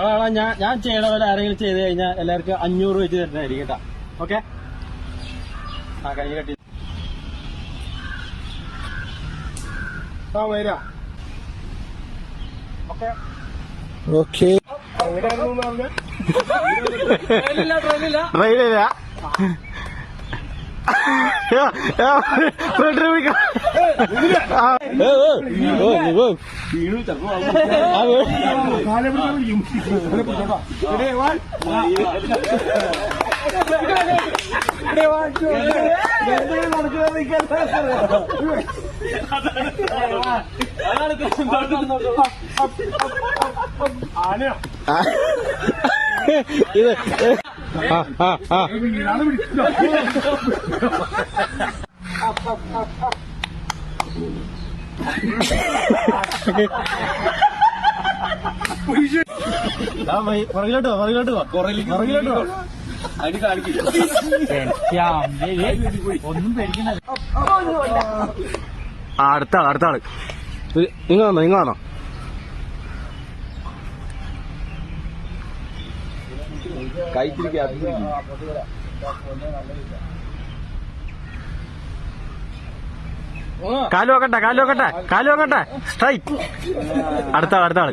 അതാണ് ഞാൻ ചെയ്യണ പോലെ ആരെങ്കിലും ചെയ്ത് കഴിഞ്ഞാൽ എല്ലാവർക്കും 500 വെച്ച് തരുന്നതായിരിക്കും കേട്ടാ. ഓക്കെ, ആ കൈ കട്ടി വരാ. Okay okay. ട്രെയിനില്ല ഇത് പുറകിലോട്ടോ അതിന് കാണിക്കില്ല. ഒന്നും പേടിക്കണ്ട. അടുത്ത ആള് നിങ്ങളാണോ? കാല് നോക്കട്ടെ സ്ട്രൈറ്റ്. അടുത്ത ആള്